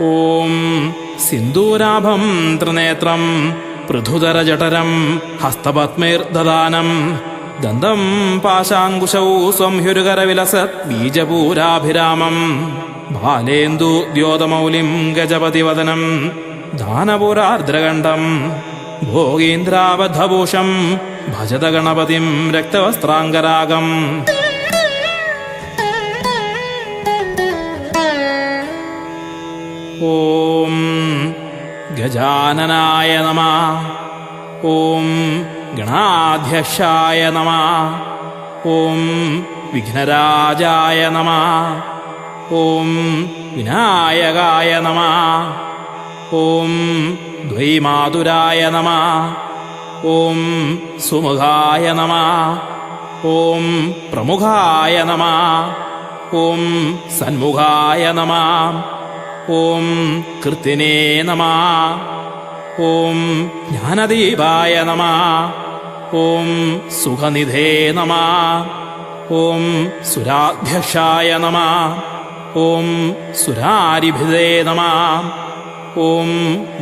ഓം സിന്ദൂരാഭം ത്രിനേത്രം പൃഥുധരജഠരം ഹസ്തപത്മൈർദദാനം ദന്തം പാശാങ്കുശൗ സ്വംഹ്യുരുകരവിലസത് ബീജപൂരാഭിരാമം ബാലേന്ദുദ്യോതമൗലിം ഗജപതിവദനം ദാനപുരാർദ്രകണ്ഠം ഭോഗീന്ദ്രാബദ്ധഭൂഷം ഭജത ഗണപതിം രക്തവസ്ത്രാംഗരാഗം. ഓം ഗജാനനായ നമഃ. ഓം ഗണാധ്യക്ഷായ നമഃ. ഓം വിഘ്നരാജായ നമഃ. ഓം വിനായകായ നമഃ. ഓം ദ്വൈമാതുരായ നമഃ. ഓം സുമുഖായ നമഃ. ഓം പ്രമുഖായ നമഃ. ഓം സന്മുഖായ നമഃ. ഓം കൃത്തിനേ നമഃ. ഓം ജ്ഞാനദീപായ നമഃ. ഓം സുഖനിധേ നമഃ. ഓം സുരാധ്യക്ഷായ നമഃ. ഓം സുരാരിഭിദേ നമഃ. ഓം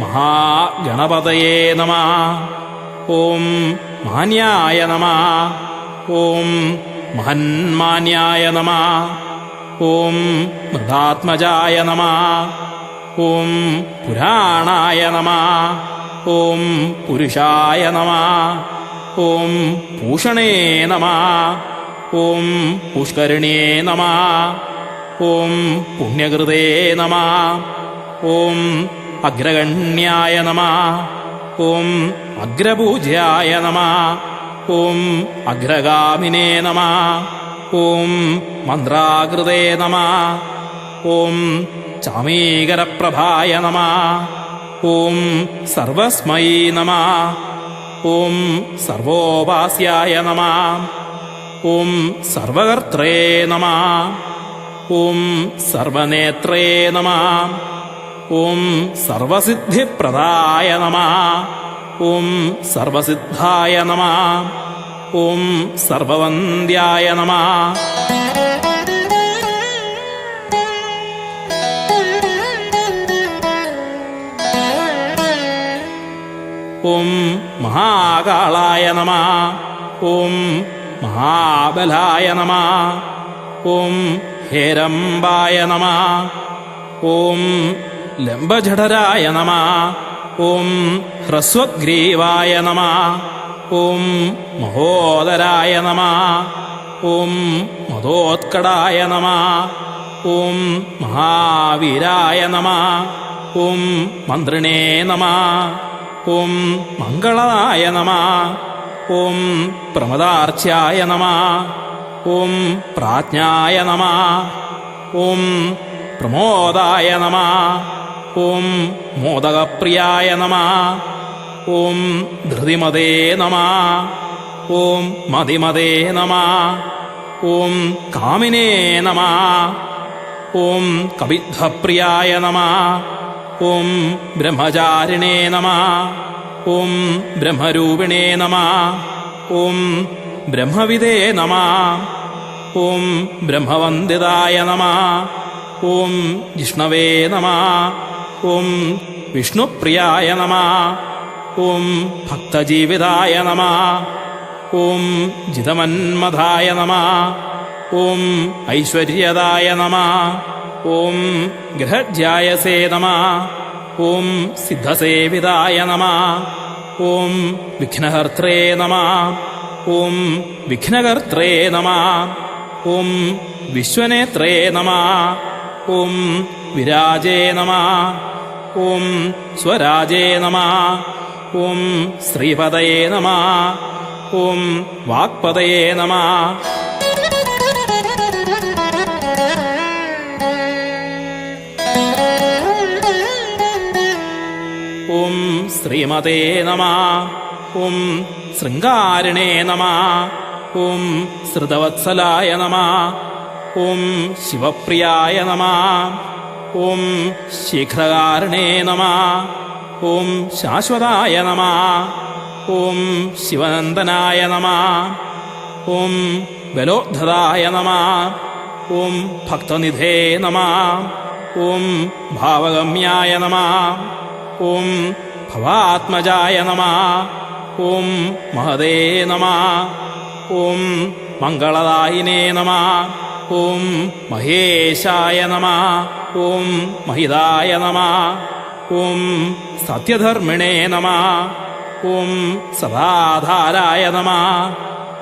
മഹാഗണപതയേ നമഃ. ഓം മാന്യായ നമഃ. ഓം മഹന്മാന്യായ നമഃ. ഓം മൃഗാത്മജായ നമഃ. ഓം പുരാണായ നമഃ. ഓം പുരുഷായ നമഃ. ഓം പൂഷണേ നമഃ. ഓം പുഷ്കരിണ്യേ നമഃ. ഓം പുണ്യകൃതേ നമഃ. ഓം അഗ്രഗണ്യായ നമഃ. ഓം അഗ്രപൂജ്യായ നമഃ. ഓം അഗ്രഗാമിനേ നമഃ. ഓം മന്ത്രാകൃതേ നമഃ. ഓം ചാമീകരപ്രഭായ നമഃ. ഓം സർവസ്മൈ നമഃ. ഓം സർവോപാസ്യായ നമഃ. ഓം സർവകർത്രേ നമഃ. ഓം സർവനേത്രേ നമഃ. ഓം സർവസിദ്ധിപ്രദായ നമഃ. ഓം സർവസിദ്ധായ നമഃ. ഓം സർവവന്ദ്യായ നമഃ. ഓം മഹാകാളായ നമഃ. ഓം മഹാബലായ നമഃ. ഓം ഹേരംബായ നമഃ. ഓം ലംബജഠരായ നമഃ. ഓം ഹ്രസ്വഗ്രീവായ നമഃ. ഓം മഹോദരായ നമഃ. ഓം മദോത്കടായ നമഃ. ഓം മഹാവീരായ നമഃ. ഓം മന്ത്രിണേ നമഃ. ഓം മംഗളായ നമഃ. ഓം പ്രമദാർച്ച്യായ നമഃ. ഓം പ്രാജ്ഞായ നമഃ. ഓം പ്രമോദായ നമഃ. ഓം മോദകപ്രിയായ നമഃ. ഓം ധൃതിമതേ നമഃ. ഓം മതിമതേ നമഃ. ഓം കാമിനേ നമഃ. ഓം കവിദ്ധപ്രിയായ നമഃ. ഓം ബ്രഹ്മചാരിണേ നമഃ. ഓം ബ്രഹ്മരൂപിണേ നമഃ. ഓം ബ്രഹ്മവിദേ നമഃ. ഓം ബ്രഹ്മവന്ദിതായ നമഃ. ഓം ജിഷ്ണവേ നമഃ. ഓം വിഷ്ണുപ്രിയായ നമഃ. ഓം ഭക്തജീവിതായ നമഃ. ഓം ജിതമന്മഥായ നമഃ. ഓം ഐശ്വര്യദായ നമഃ. ഓം ഗൃഹജ്യായസേ നമഃ. ഓം സിദ്ധസേവിതായ നമഃ. ഓം വിഘ്നഹർത്രേ നമഃ. ഓം വിഘ്നകർത്രേ നമഃ. ഓം വിശ്വനേത്രേ നമഃ. ഓം വിരാജേ നമഃ. ഓം സ്വരാജേ നമഃ. ഓം ശ്രീപദയേ നമഃ. ഓം വാക്പദയേ നമഃ. ഓം ശ്രീമതേ നമഃ. ഓം ശൃംഗാരിണേ നമഃ. ഓം ശ്രുതവത്സലായ നമഃ. ഓം ശിവപ്രിയായ നമഃ. ഓം ശീഘ്രകാരിണേ നമഃ. ഓം ശാശ്വതായ നമഃ. ഓം ശിവനന്ദനായ നമഃ. ഓം ബലോദ്ധതായ നമഃ. ഓം ഭക്തനിധേ നമഃ. ഓം ഭാവഗമ്യായ നമഃ. ഓം ഭവാത്മജായ നമഃ. ഓം മഹതേ നമഃ. ഓം മംഗളദായിനേ നമഃ. ഓം മഹേശായ നമഃ. ഓം മഹിതായ നമഃ. ഓം സത്യധർമ്മിണേ നമഃ. ഓം സദാധാരായ നമഃ.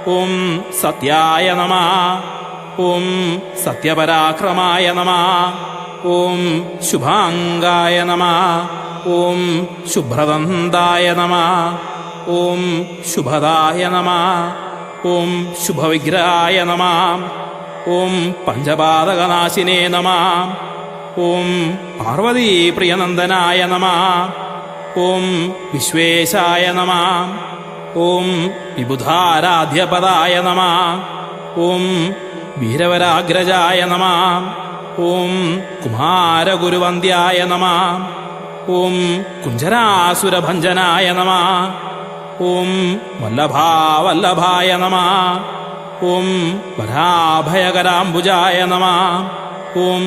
ഓം സത്യായ നമഃ. ഓം സത്യപരാക്രമായ നമഃ. ഓം ശുഭാംഗായ നമഃ. ഓം ശുഭ്രദന്തായ നമഃ. ഓം ശുഭദായ നമഃ. ഓം ശുഭവിഗ്രഹായ നമഃ. ഓം പഞ്ചപാതകനാശിനേ നമഃ. ഓം പാർവതീപ്രിയനന്ദനായ നമഃ. ഓം വിശ്വേശായ നമഃ. ഓം വിബുധാരാധ്യപദായ നമഃ. ഓം വീരവരാഗ്രജായ നമഃ. ഓം കുമാരഗുരുവന്ദ്യായ നമഃ. ഓം കുഞ്ചരാസുരഭഞ്ജനായ നമഃ. ഓം വല്ലഭാവല്ലഭായ നമഃ. ഓം വരാഭയകരാംബുജായ നമഃ. ഓം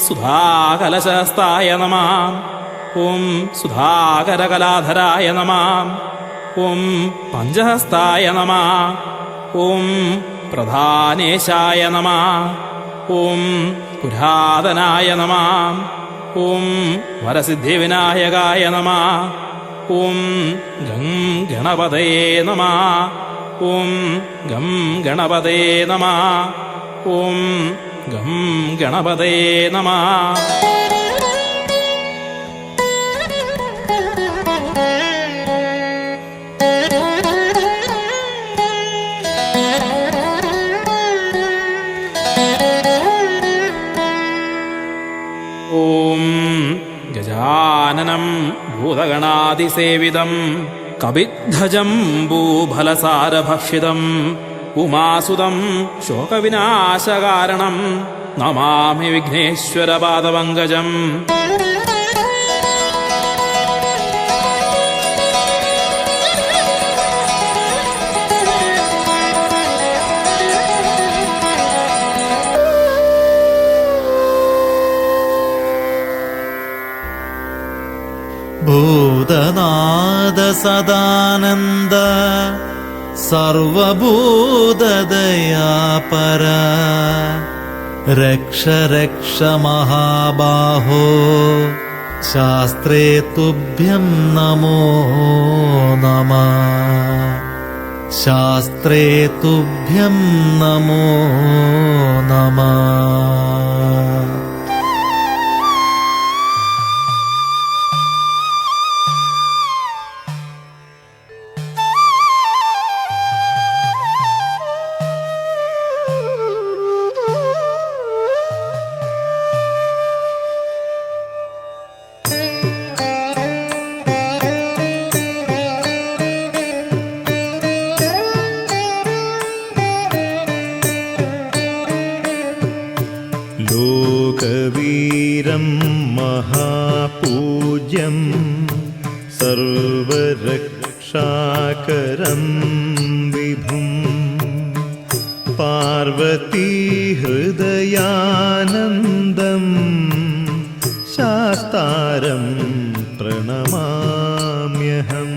സുധാകലശഹസ്തായ നമഃ. ഓം സുധാകരകലാധരായ നമഃ. ഓം പഞ്ചഹസ്തായ നമഃ. ഓം പ്രധാനേശായ നമഃ. ഓം പുരാതനായ നമഃ. ഓം വരസിദ്ധിവിനായകായ നമഃ. ഓം ഗം ഗണപതേ നമഃ. ഓം ഗം ഗണപതേ നമഃ. ഓം ഗം ഗണപതേ നമഃ. ഓം ഗജാനനം ഭൂതഗണാതിസേവിതം കപിദ്ധജംബൂഫലസാരഭക്ഷിതം ഉമാസുതം ശോകവിനാശകാരണം നമാമി വിഘ്നേശ്വരപാദപങ്കജം. ഭൂതനാദ സദാനന്ദ സർവഭൂതദയാപര രക്ഷ രക്ഷ മഹാബാഹോ ശാസ്ത്രേ തുഭ്യം നമോ നമഃ. ശാസ്ത്രേ തുഭ്യം നമോ നമഃ. ലോകവീരം മഹാപൂജ്യം സർവരക്ഷാകരം വിഭും പാർവതീഹൃദയാനന്ദം ശാസ്താരം പ്രണമാമ്യഹം.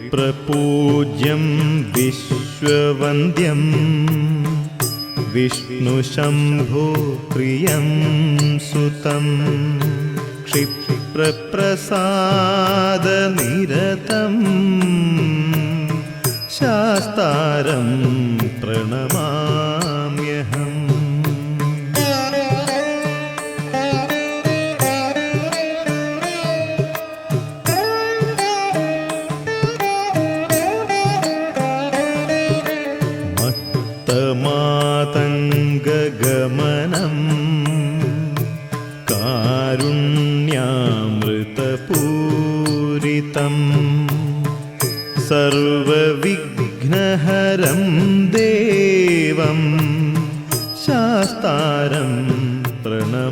വിപ്രപൂജ്യം വിശ്വവന്ദ്യം വിഷ്ണുശംഭോ പ്രിയം സുതം ക്ഷിപ്രപ്രസാദനിരതം ശാസ്താരം പ്രണമാമ്യഹം. മാതംഗഗമനം കാരുണ്യാമൃതപൂരിതം സർവവിഘ്നഹരം ദേവം ശാസ്താരം പ്രണമാമ്യഹം.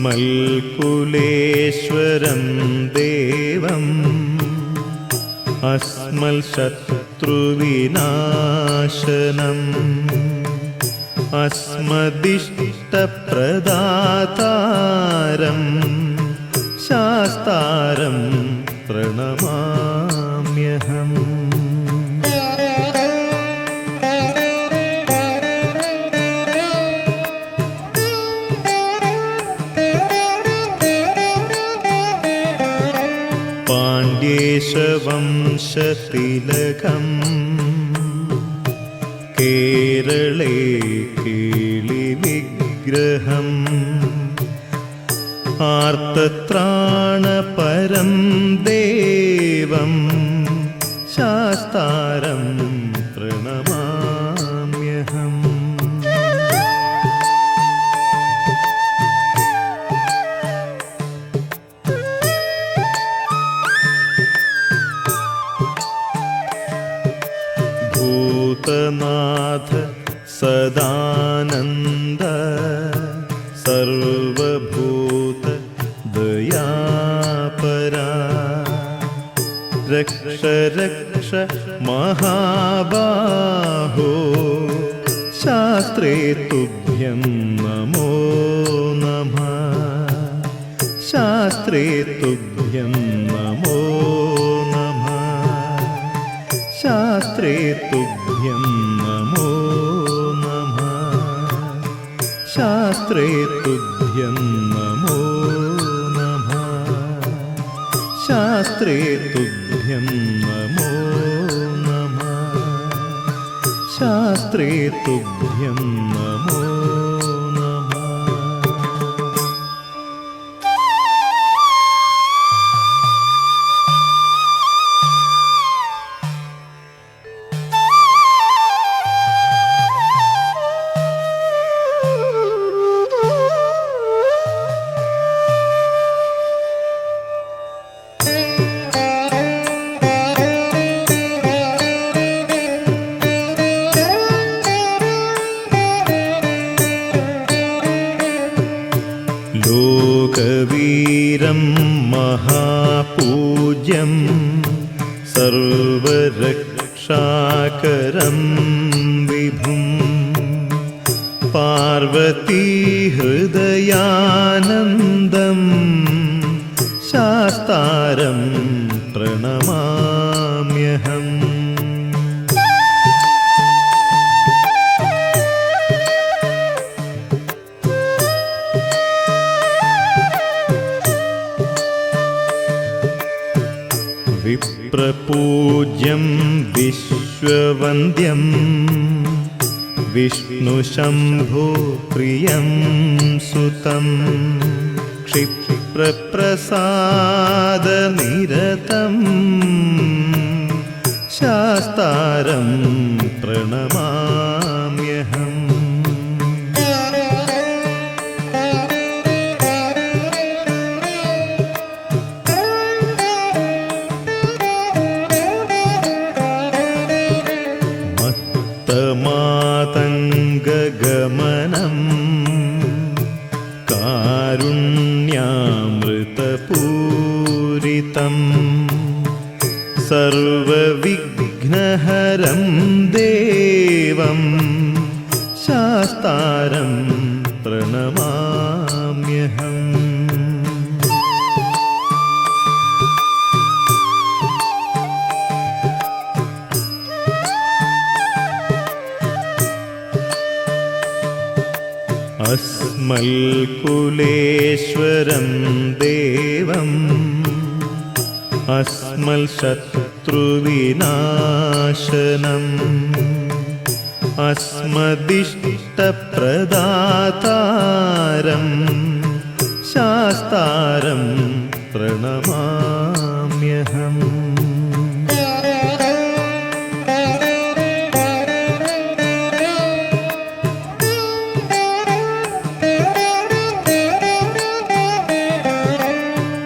अस्मल्कुलेश्वरं देवम् अस्मल्शत्रुविनाशनम् अस्मदिष्टप्रदातारं शास्तारं प्रणमाम्यहम्. पाण्ड्येशवंशतिलकम् केरळे केलिविग्रहम् आर्तत्राणपरं देवं शास्तारं प्रणमाम्यहम्. भूतनाथ सदानन्द सर्वभूत दयापरा रक्ष रक्ष महाबाहो शास्त्रे तुभ्यं नमो नमः. शास्त्रे तुभ्यं नमो नमः. शास्त्रे तुभ्यं नमो नमः. शास्त्रे तुभ्यं नमो नमः. शास्त्रे तुभ्यं नमो नमः. शास्त्रे तुभ्यं नमो नमः. लोकवीरं महापूज्यं सर्वरक्षाकरं विभुं पार्वतीहृदयानन्दं शास्तारं प्रणमाम्यहम्. विप्रपूज्यं विश्ववन्द्यं विष्णुशम्भो प्रियं सुतं क्षिप्रप्रसादनिरतं शास्तारं प्रणमाम्यहम्. मातङ्गगमनं कारुण्यामृतपूरितं सर्वविघ्नहरं देवं शास्तारं प्रणमाम्यहम्. अस्मल्कुलेश्वरं देवम् अस्मल्शत्रुविनाशनम् अस्मदिष्टप्रदातारं शास्तारं प्रणमाम्यहम्.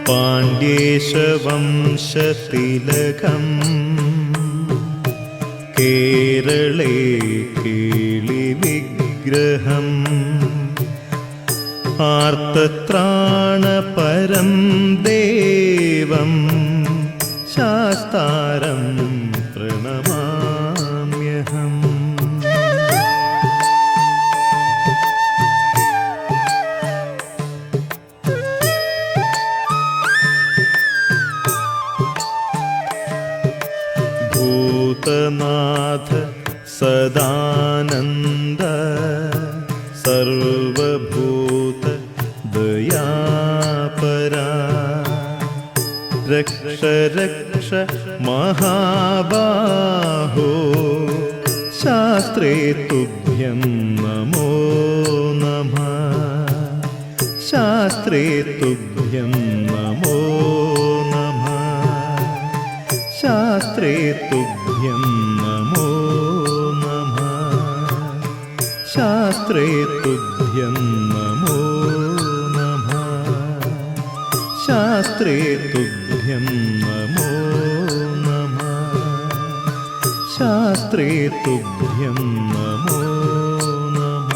पाण्ड्येशवंशतिलकम् केरळे केलिविग्रहम् ആർത്തത്രാണപരം ദേവം ശാസ്താരം പ്രണമാമ്യഹം. ഭൂതനാഥ സദാനന്ദ സർവഭൂത ദയാപരാ രക്ഷ രക്ഷ മഹാബാഹോ ശാസ്ത്രേ തുഭ്യം നമോ നമഃ. ശാസ്ത്രേ തുഭ്യം നമോ നമഃ. ശാസ്ത്രേ തുഭ്യം നമോ നമഃ. ശാസ്ത്രേ തുഭ്യം നമോ നമഃ. ശാസ്ത്രേ തുഭ്യം നമോ നമഃ. ശാസ്ത്രേ തുഭ്യം നമോ നമഃ.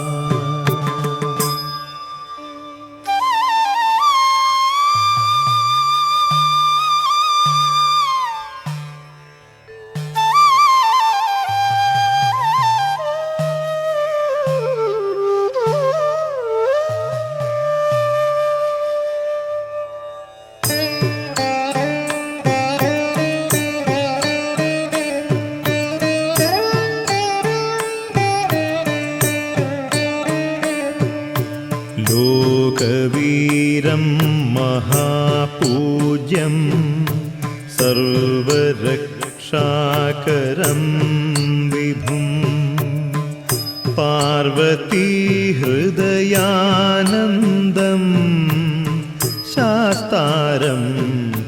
ലോകവീരം മഹാപൂജ്യം സർവരക്ഷാകരം വിഭും പാർവതീഹൃദയാനന്ദം ശാസ്താരം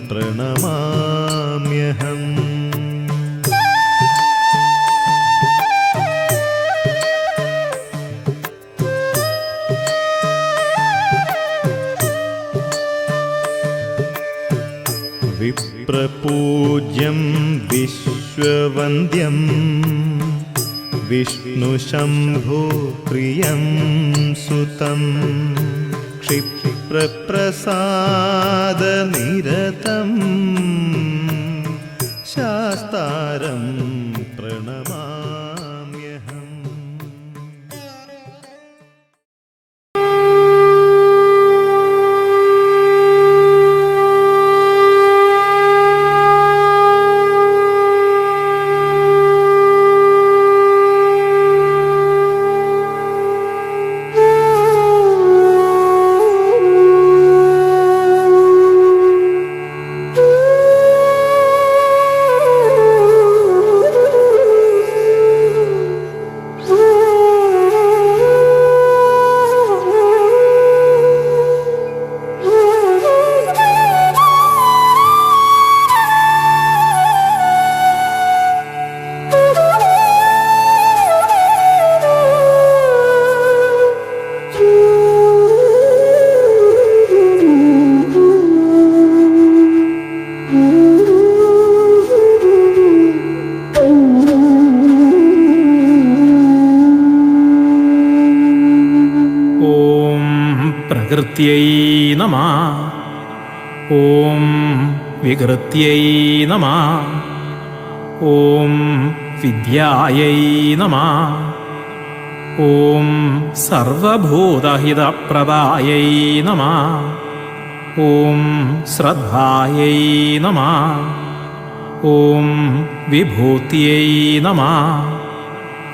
പ്രണമാമ്യഹം. വിപ്രപൂജ്യം വിശ്വവന്ദ്യം വിഷ്ണുശംഭോ പ്രിയം സുതം ക്ഷിപ്രപ്രസാദനിരതം ശാസ്താരം പ്രണമാമ്യഹം. പ്രകൃത്यै നമഃ. ഓം വികൃത്यै നമഃ. ഓം വിദ്യാयै നമഃ. ഓം സർവഭൂതഹിതപ്രദാयै നമഃ. ഓം ശ്രദ്ധാयै നമഃ. ഓം വിഭൂത്यै നമഃ.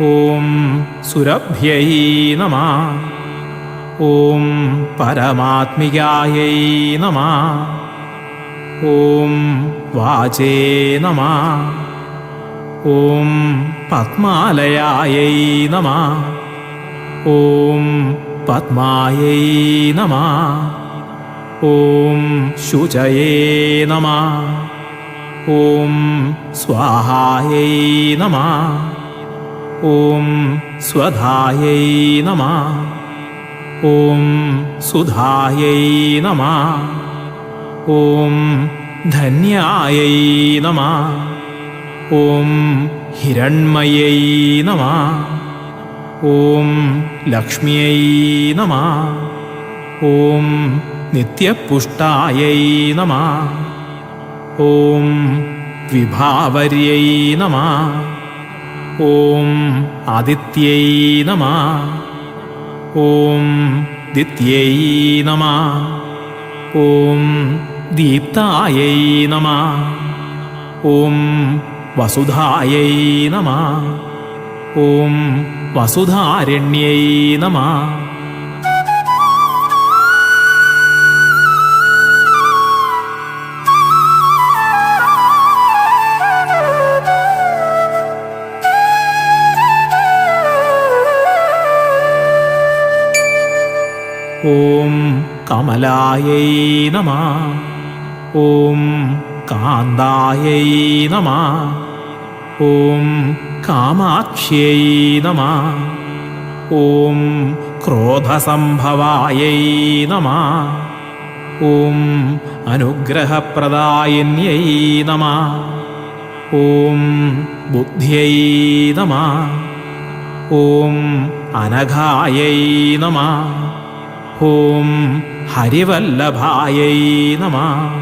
ഓം സുരഭ്यै നമഃ. ഓം പരമാത്മികാयै നമഃ. ഓം വാചേ നമഃ. ഓം പത്മാലയാयै നമഃ. ഓം പത്മാयै നമഃ. ഓം ശുചയേ നമഃ. ഓം സ്വാഹാयै നമഃ. ഓം സ്വധാयै നമഃ. ഓം സുധാयै നമഃ. ഓം ധന്യാयै നമഃ. ഓം ഹിരണ്മयै നമഃ. ഓം ലക്ഷ്മ്यै നമഃ. ഓം നിത്യപുഷ്ടായൈ നമഃ. ഓം വിഭാവർयै നമഃ. ഓം ആദിത്यै നമഃ. ഓം ദിത്यै നമഃ. ഓം ദീപ്തായൈ നമഃ. ഓം വസുധായൈ നമഃ. ഓം വസുധാരണ്യൈ നമഃ. ഓം കമലായൈ നമഃ. ഓം കാന്തായൈ നമഃ. ഓം കാമാക്ഷ്यै നമഃ. ഓം ക്രോധസംഭവായൈ നമഃ. ഓം അനുഗ്രഹപ്രദായിന്यै നമഃ. ഓം ബുദ്ധ്यै നമഃ. ഓം അനഘായൈ നമഃ. ഓം ഹരിവല്ലഭായൈ നമഃ.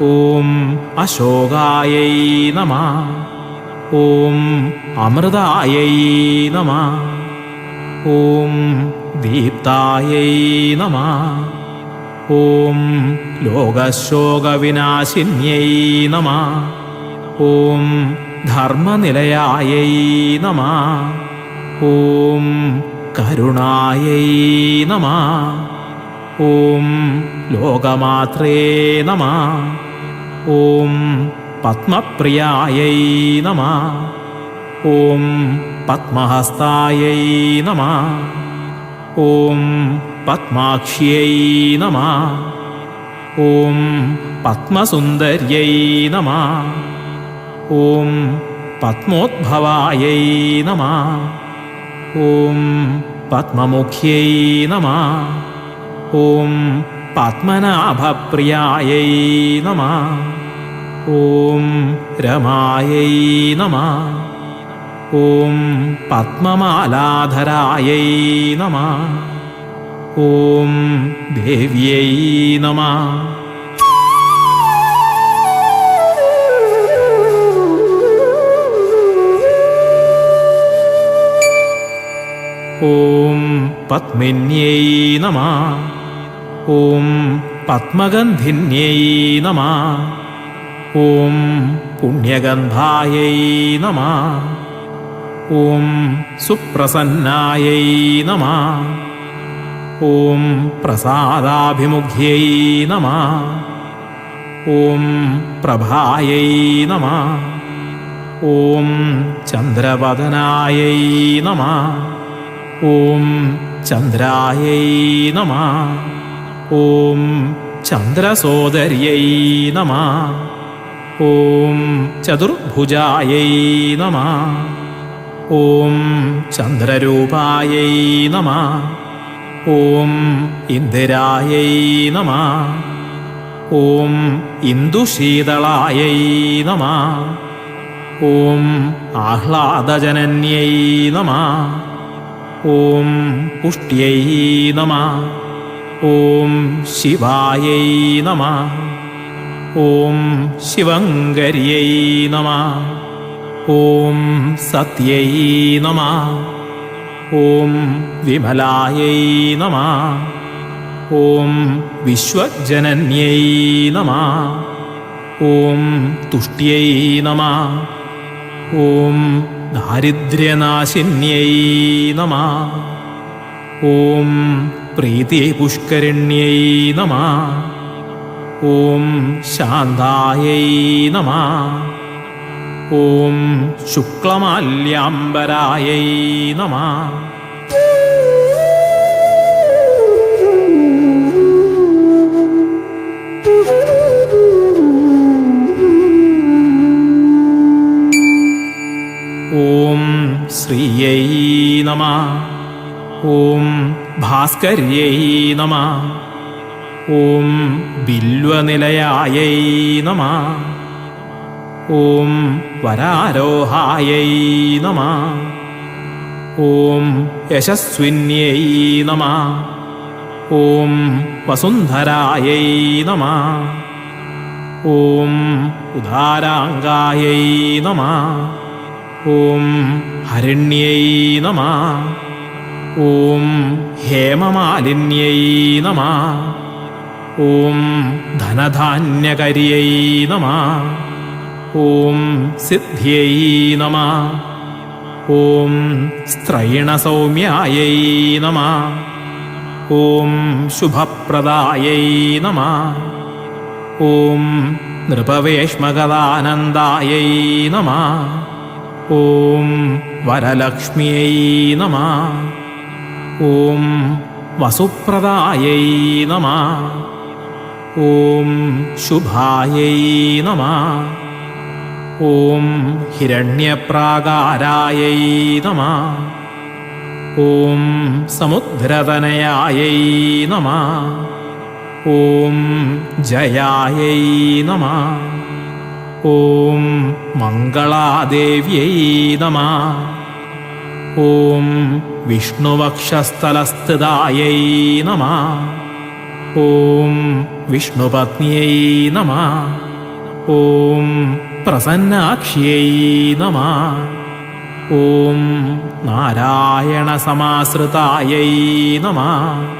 ഓം അശോകായൈ നമഃ. ഓം അമൃതായൈ നമഃ. ഓം ദീപ്തായൈ നമഃ. ഓം ലോകശോകവിനാശിന്यै നമഃ. ഓം ധർമ്മനിലയായൈ നമഃ. ഓം കരുണായൈ നമഃ. ഓം ലോകമാത്രേ നമഃ. ഓം പത്മപ്രിയായൈ നമഃ. ഓം പത്മഹസ്തായൈ നമഃ. ഓം പത്മാക്ഷ്यै നമഃ. ഓം പത്മസുന്ദര്यै നമഃ. ഓം പത്മോദ്ഭവായൈ നമഃ. ഓം പത്മമുഖ്यै നമഃ. ഓം പത്മനാഭപ്രിയായൈ നമഃ. ഓം രമായൈ നമഃ. ഓം പത്മമാലാധരായൈ നമഃ. ഓം ദേവ്യൈ നമഃ. ഓം പത്മിന്यै നമഃ. ഓം പത്മഗന്ധിന്यै നമഃ. ഓം പുണ്യഗന്ധായൈ നമഃ. ഓം സുപ്രസന്നായൈ നമഃ. ഓം പ്രസാദാഭിമുഖ്यै നമഃ. ഓം പ്രഭായൈ നമഃ. ഓം ചന്ദ്രവദനായൈ നമഃ. ഓം ചന്ദ്രായൈ നമഃ. ഓം ചന്ദ്രസോദര്यै നമഃ. ഓം ചതുർഭുജായൈ നമഃ. ഓം ചന്ദ്രരൂപായൈ നമഃ. ഓം ഇന്ദിരായൈ നമഃ. ഓം ഇന്ദുശീതളായൈ നമഃ. ഓം ആഹ്ലാദജനന്यै നമഃ. ഓം പുഷ്ട്यै നമഃ. ഓം ശിവായൈ നമഃ. ഓം ശിവങ്കരിयै നമഃ. ഓം സത്यै നമഃ. ഓം വിമലായൈ നമഃ. ഓം വിശ്വജനന്यै നമഃ. ഓം തുഷ്ട്यै നമഃ. ഓം ദാരിദ്ര്യനാശിന്यै നമഃ. ഓം പ്രീതിപുഷ്കരിണ്यै നമഃ. ഓം ശാന്തായൈ നമഃ. ഓം ശുക്ലമാല്യാംബരായൈ നമഃ. ഓം ശ്രീയൈ നമഃ. ഓം ഭാസ്കര്यै നമഃ. ഓം ബില്വനിലയായൈ നമഃ. ഓം വരാരോഹായൈ നമഃ. ഓം യശസ്വിന്यै നമഃ. ഓം വസുന്ധരായൈ നമഃ. ഓം ഉദാരാംഗായൈ നമഃ. ഓം ഹരിണ്യൈ നമഃ. ഓം ഹേമമാലിന്യൈ നമഃ. ഓം ധനധാന്യകരിയൈ നമഃ. ഓം സിദ്ധ്യൈ നമഃ. ഓം സ്ത്രൈണസൗമ്യായൈ നമഃ. ഓം ശുഭപ്രദായൈ നമഃ. ഓം നൃപവേശ്മഗതാനന്ദായൈ നമഃ. ഓം വരലക്ഷ്മ്यै നമഃ. ഓം വസുപ്രദായൈ നമഃ. ഓം ശുഭായൈ നമഃ. ഓം ഹിരണ്യപ്രാകാരായൈ നമഃ. ഓം സമുദ്രതനയായൈ നമഃ. ഓം ജയായൈ നമഃ. ഓം മംഗളാദേവ്യൈ നമഃ. ഓം വിഷ്ണുവക്ഷസ്ഥലസ്ഥിതായൈ നമഃ. ഓം വിഷ്ണുപത്ന്यै നമഃ. ഓം പ്രസന്നാക്ഷ്यै നമഃ. ഓം നാരായണസമാശ്രിതായൈ നമഃ.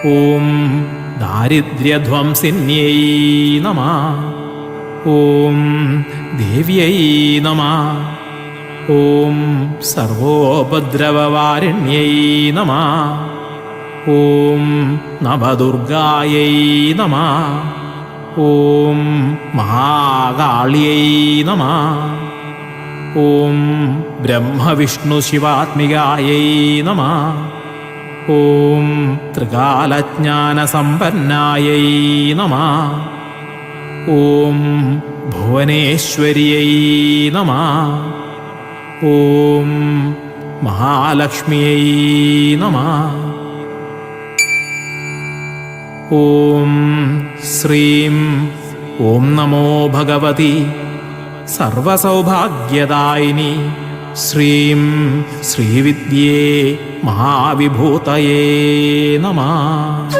ഓം ദാരിദ്ര്യധ്വംസിന്यै നമഃ. ഓം ദേവ്യൈ നമഃ. ഓം സർവോപദ്രവവാരിണ്यै നമഃ. ഓം നവദുർഗായൈ നമഃ. ഓം മഹാകാള്यै നമഃ. ഓം ബ്രഹ്മവിഷ്ണുശിവാത്മികായൈ നമഃ. ഓം ത്രികാലജ്ഞാനസമ്പന്നായൈ നമഃ. ഓം ഭുവനേശ്വര്यै നമഃ. ഓം മഹാലക്ഷ്മ്यै നമഃ. ഓം ശ്രീം ഓം നമോ ഭഗവതി സർവസൗഭാഗ്യദായിനി ശ്രീം ശ്രീവിദ്യേ മഹാവിഭൂതയേ നമഃ.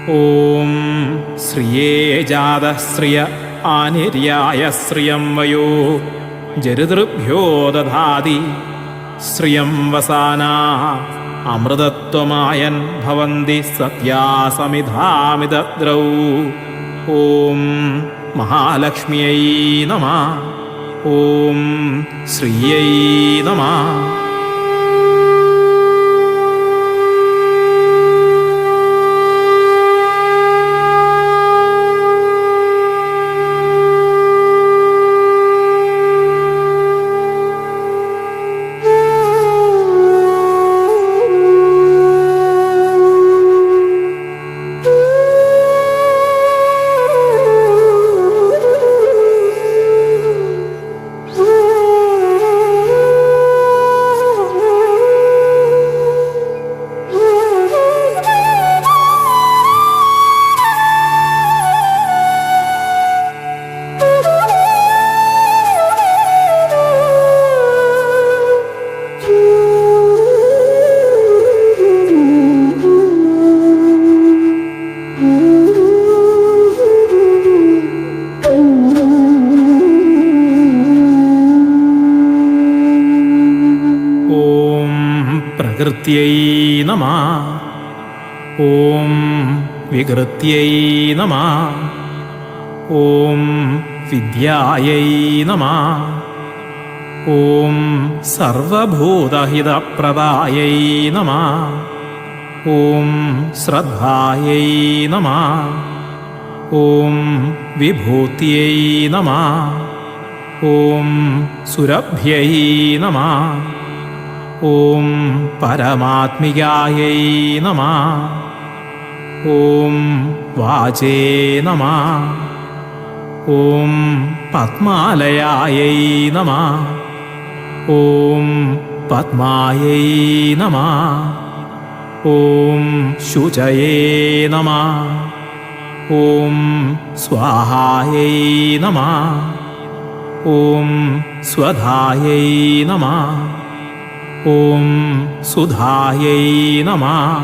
ഓം ശ്രിയേ ജാതശ്രിയ ആനിര്യായ ശ്രിയം വയോ ജരുതൃഭ്യോ ദധാതി ശ്രിയം വസാനാ അമൃതത്വമായൻ ഭവന്തി സത്യാസമിധാമിതദ്രൗ. ഓം മഹാലക്ഷ്മ്यै നമഃ. ഓം ശ്രിയൈ നമഃ. വികൃത്यै നമഃ. ഓം വികൃത്यै നമഃ. ഓം വിദ്യായൈ നമഃ. ഓം സർവഭൂതഹിതപ്രദായൈ നമഃ. ഓം ശ്രദ്ധായൈ നമഃ. ഓം വിഭൂത്यै നമഃ. ഓം സുരഭ്യൈ നമഃ. ഓം പരമാത്മികായൈ നമഃ. ഓം വാചേ നമഃ. ഓം പത്മാലയായൈ നമഃ. ഓം പത്മായൈ നമഃ. ഓം ശുചയേ നമഃ. ഓം സ്വാഹായൈ നമഃ. ഓം സ്വധായൈ നമഃ. ഓം സുധായൈ നമഃ.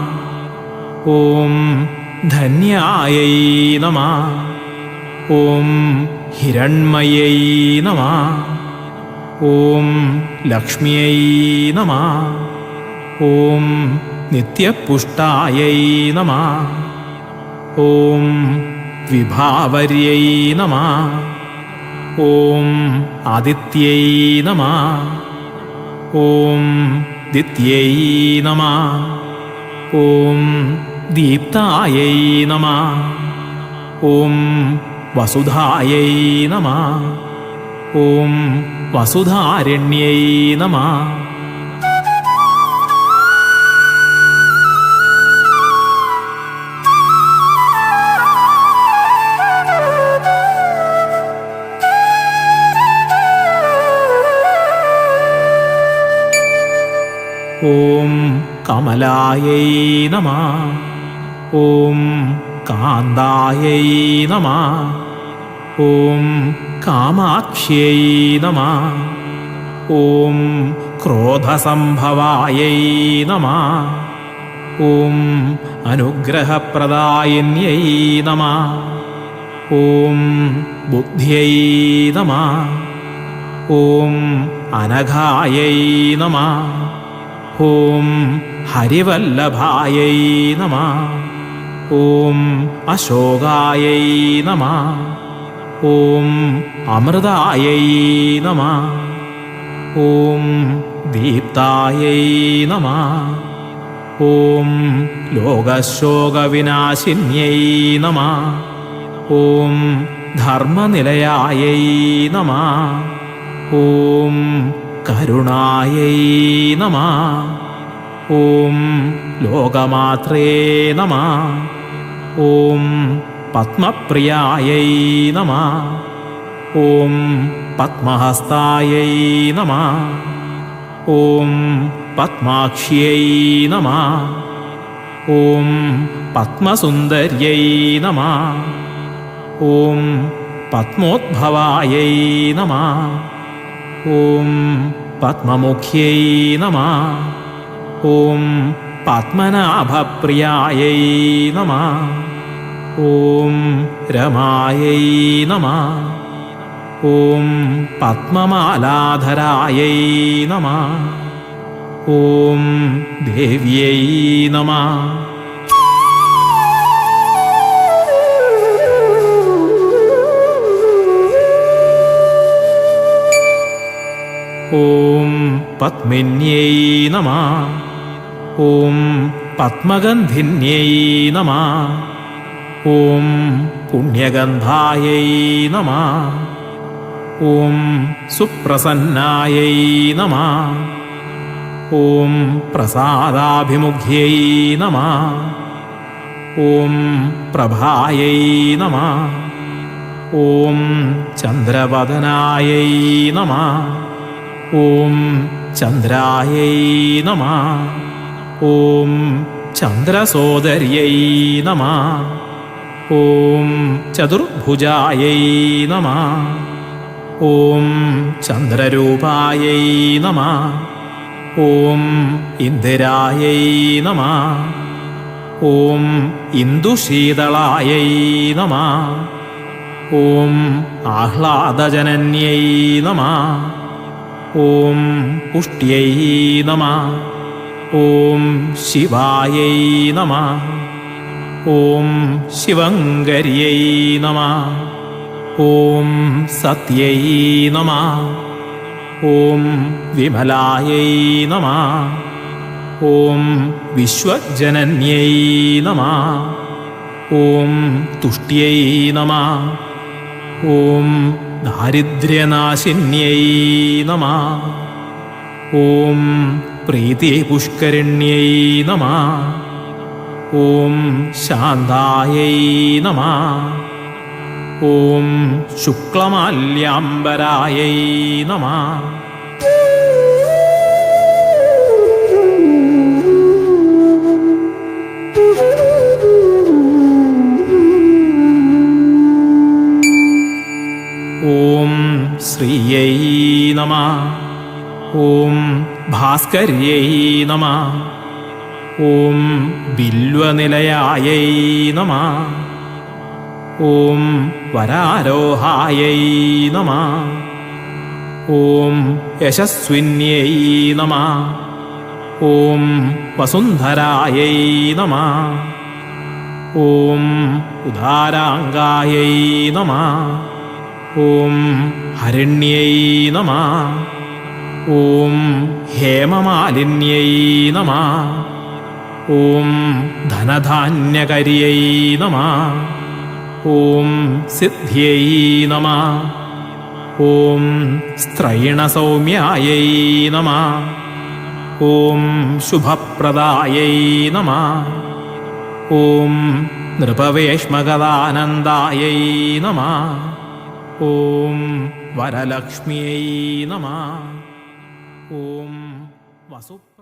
ഓം ധന്യായൈ നമഃ. ഓം ഹിരണ്മയൈ നമഃ. ഓം ലക്ഷ്മ്യൈ നമഃ. ഓം നിത്യപുഷ്ടായൈ നമഃ. ഓം വിഭാവർयै നമഃ. ഓം ആദിത്यै നമഃ. ഓം ദിത്यै നമഃ. ഓം ദീപ്തായൈ നമഃ. ഓം വസുധായൈ നമഃ. ഓം വസുധാരണ്യൈ നമഃ. ഓം കമലായൈ നമഃ. ഓം കാന്തായൈ നമഃ. ഓം കാമാക്ഷ്यै നമഃ. ഓം ക്രോധസംഭവായൈ നമഃ. ഓം അനുഗ്രഹപ്രദായിന്यै നമഃ. ഓം ബുദ്ധ്यै നമഃ. ഓം അനഘായൈ നമഃ. ഓം ഹരിവല്ലഭായൈ നമഃ. ഓം അശോകായൈ നമഃ. ഓം അമൃതായൈ നമഃ. ഓം ദീപ്തായൈ നമഃ. ഓം ലോകശോകവിനാശിന്यै നമഃ. ഓം ധർമ്മനിലയായൈ നമഃ. ഓം കരുണായൈ നമഃ. ഓം ലോകമാത്രേ നമഃ. ഓം പത്മപ്രിയായൈ നമഃ. ഓം പത്മഹസ്തായൈ നമഃ. ഓം പത്മാക്ഷ്यै നമഃ. ഓം പത്മസുന്ദര്यै നമഃ. ഓം പത്മോദ്ഭവായൈ നമഃ. ഓം പത്മമുഖ്यै നമഃ. ഓം പത്മനാഭപ്രിയായൈ നമഃ. ഓം രമായൈ നമഃ. ഓം പത്മമാലാധരായൈ നമഃ. ഓം ദേവ്യൈ നമഃ. ഓം പത്മിന്यै നമഃ. ഓം പത്മഗന്ധിന്यै നമഃ. ഓം പുണ്യഗന്ധായൈ നമഃ. ഓം സുപ്രസന്നായൈ നമഃ. ഓം പ്രസാദാഭിമുഖ്यै നമഃ. ഓം പ്രഭായൈ നമഃ. ഓം ചന്ദ്രവദനായൈ നമഃ. ഓം ചന്ദ്രായൈ നമഃ. ഓം ചന്ദ്രസോദര്यै നമഃ. ഓം ചതുർഭുജായൈ നമഃ. ഓം ചന്ദ്രരൂപായൈ നമഃ. ഓം ഇന്ദിരായൈ നമഃ. ഓം ഇന്ദുശീതളായൈ നമഃ. ഓം ആഹ്ലാദജനന്यै നമഃ. ഓം പുഷ്ട്यै നമഃ. ഓം ശിവായൈ നമഃ. ഓം ശിവങ്കരിയൈ നമഃ. ഓം സത്यै നമഃ. ഓം വിമലായൈ നമഃ. ഓം വിശ്വജനന്യൈ നമഃ. ഓം തുഷ്ട്यै നമഃ. ഓം ദാരിദ്ര്യനാശിന്यै നമഃ. ഓം പ്രീതിപുഷ്കരിണ്यै നമഃ. ഓം ശാന്തായൈ നമഃ. ഓം ശുക്ലമാല്യാംബരായൈ നമഃ. ഓം ശ്രീയൈ നമഃ. ഓം ഭാസ്കര്यै നമഃ. ഓം ബില്വനിലയായൈ നമഃ. ഓം വരാരോഹായൈ നമഃ. ഓം യശസ്വിന്यै നമഃ. ഓം വസുന്ധരായൈ നമഃ. ഓം ഉദാരാംഗായൈ നമഃ. ഓം ഹരിണ്यै നമഃ. ഓം ഹേമമാലിന്यै നമഃ. ഓം ധനധാന്യകരിयै നമഃ. ഓം സിദ്ധ്यै നമഃ. ഓം സ്ത്രൈണസൗമ്യായൈ നമഃ. ഓം ശുഭപ്രദായൈ നമഃ. ഓം നൃപവേശ്മഗതാനന്ദായൈ നമഃ. ഓം വരലക്ഷ്മ്यै നമഃ. ഓം വസു